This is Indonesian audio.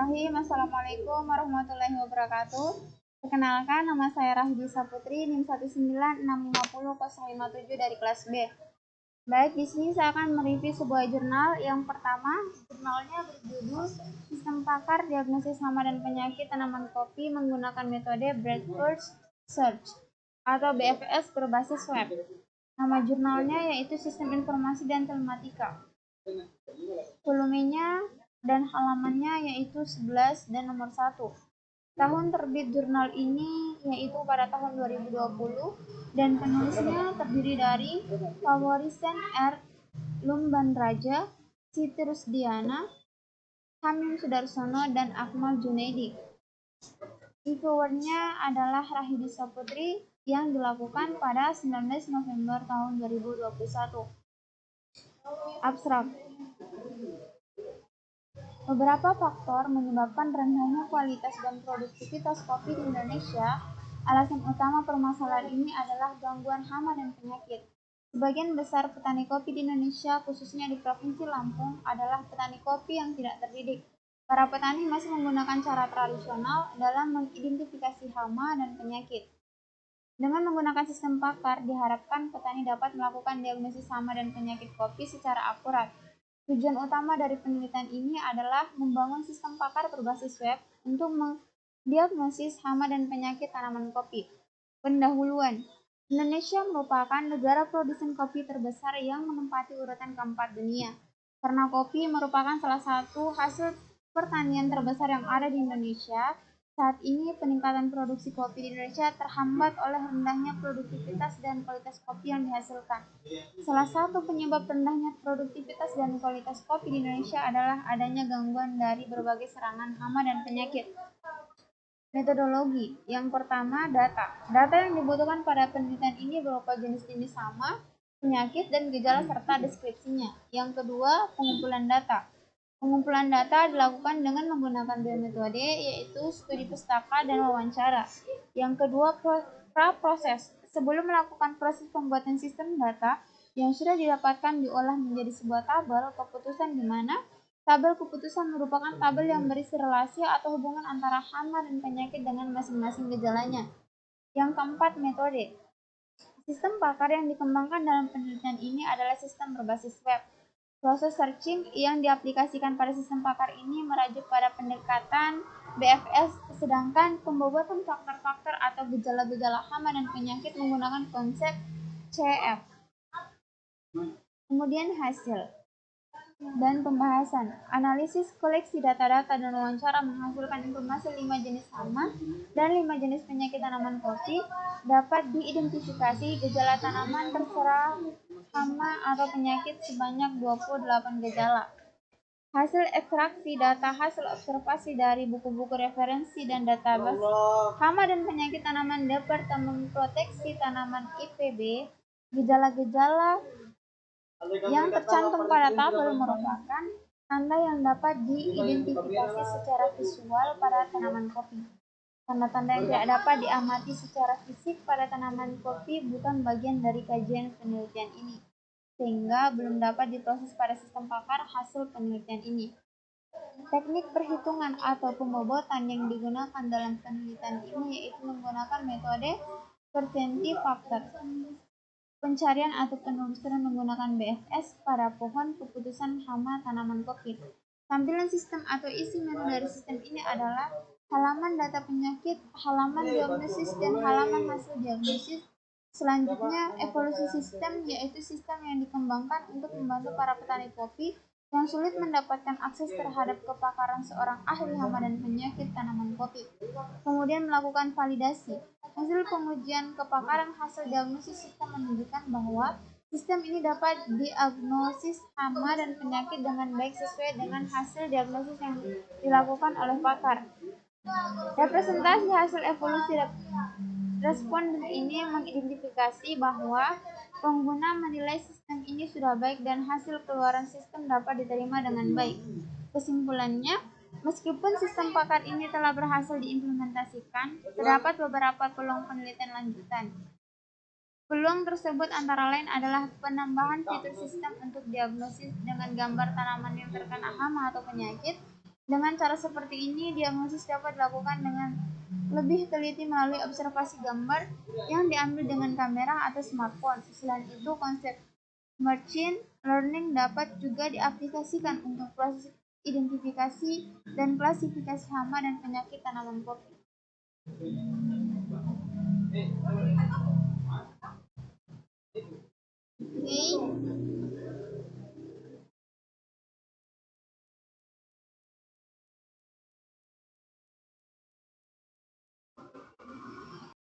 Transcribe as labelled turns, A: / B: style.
A: Bismillahirrahmanirrahim. Assalamualaikum warahmatullahi wabarakatuh. Perkenalkan, nama saya Rahidi Saputri, NIM 196500557 dari kelas B. Baik, di sini saya akan mereview sebuah jurnal. Yang pertama, jurnalnya berjudul Sistem Pakar Diagnosis Hama dan Penyakit Tanaman Kopi menggunakan metode Breadth Search atau BFS berbasis web. Nama jurnalnya yaitu Sistem Informasi dan Telematika. Volumenya dan halamannya yaitu 11 dan nomor 1. Tahun terbit jurnal ini yaitu pada tahun 2020 dan penulisnya terdiri dari Favorisen R. Lumbanraja, Siti Rusdiana, Hamim Sudarsono, dan Akmal Junaidi. Reviewernya adalah Rahidi Saputri yang dilakukan pada 19 November tahun 2021. Abstrak. Beberapa faktor menyebabkan rendahnya kualitas dan produktivitas kopi di Indonesia. Alasan utama permasalahan ini adalah gangguan hama dan penyakit. Sebagian besar petani kopi di Indonesia, khususnya di Provinsi Lampung, adalah petani kopi yang tidak terdidik. Para petani masih menggunakan cara tradisional dalam mengidentifikasi hama dan penyakit. Dengan menggunakan sistem pakar, diharapkan petani dapat melakukan diagnosis hama dan penyakit kopi secara akurat. Tujuan utama dari penelitian ini adalah membangun sistem pakar berbasis web untuk mendiagnosis hama dan penyakit tanaman kopi. Pendahuluan. Indonesia merupakan negara produsen kopi terbesar yang menempati urutan keempat dunia. Karena kopi merupakan salah satu hasil pertanian terbesar yang ada di Indonesia, saat ini peningkatan produksi kopi di Indonesia terhambat oleh rendahnya produktivitas dan kualitas kopi yang dihasilkan. Salah satu penyebab rendahnya produktivitas dan kualitas kopi di Indonesia adalah adanya gangguan dari berbagai serangan hama dan penyakit. Metodologi. Yang pertama, data. Data yang dibutuhkan pada penelitian ini berupa jenis-jenis hama, penyakit, dan gejala serta deskripsinya. Yang kedua, pengumpulan data. Pengumpulan data dilakukan dengan menggunakan dua metode, yaitu studi pustaka dan wawancara. Yang kedua, pra-proses. Sebelum melakukan proses pembuatan sistem data, yang sudah didapatkan diolah menjadi sebuah tabel keputusan di mana tabel keputusan merupakan tabel yang berisi relasi atau hubungan antara hama dan penyakit dengan masing-masing gejalanya. Yang keempat, metode. Sistem pakar yang dikembangkan dalam penelitian ini adalah sistem berbasis web. Proses searching yang diaplikasikan pada sistem pakar ini merujuk pada pendekatan BFS, sedangkan pembobotan faktor-faktor atau gejala-gejala hama dan penyakit menggunakan konsep CF. Kemudian hasil dan pembahasan. Analisis koleksi data-data dan wawancara menghasilkan informasi 5 jenis hama dan 5 jenis penyakit tanaman kopi. Dapat diidentifikasi gejala tanaman terserah hama atau penyakit sebanyak 28 gejala. Hasil ekstraksi data hasil observasi dari buku-buku referensi dan database hama dan penyakit tanaman Departemen Proteksi Tanaman IPB. Gejala-gejala yang tercantum pada tabel merupakan tanda yang dapat diidentifikasi secara visual pada tanaman kopi. Tanda-tanda yang tidak dapat diamati secara fisik pada tanaman kopi bukan bagian dari kajian penelitian ini, sehingga belum dapat diproses pada sistem pakar hasil penelitian ini. Teknik perhitungan atau pembobotan yang digunakan dalam penelitian ini yaitu menggunakan metode percentage factor. Pencarian atau penelusuran menggunakan BFS pada pohon keputusan hama tanaman kopi. Tampilan sistem atau isi menu dari sistem ini adalah halaman data penyakit, halaman diagnosis, dan halaman hasil diagnosis. Selanjutnya, evolusi sistem, yaitu sistem yang dikembangkan untuk membantu para petani kopi yang sulit mendapatkan akses terhadap kepakaran seorang ahli hama dan penyakit tanaman kopi. Kemudian melakukan validasi. Hasil pengujian kepakaran hasil diagnosis sistem menunjukkan bahwa sistem ini dapat diagnosis hama dan penyakit dengan baik sesuai dengan hasil diagnosis yang dilakukan oleh pakar. Representasi hasil evolusi responden ini mengidentifikasi bahwa pengguna menilai sistem ini sudah baik dan hasil keluaran sistem dapat diterima dengan baik. Kesimpulannya, meskipun sistem pakar ini telah berhasil diimplementasikan, terdapat beberapa peluang penelitian lanjutan. Peluang tersebut antara lain adalah penambahan fitur sistem untuk diagnosis dengan gambar tanaman yang terkena hama atau penyakit, Dengan cara seperti ini, diagnosis dapat dilakukan dengan lebih teliti melalui observasi gambar yang diambil dengan kamera atau smartphone. Selain itu, konsep machine learning dapat juga diaplikasikan untuk proses identifikasi dan klasifikasi hama dan penyakit tanaman kopi. Oke.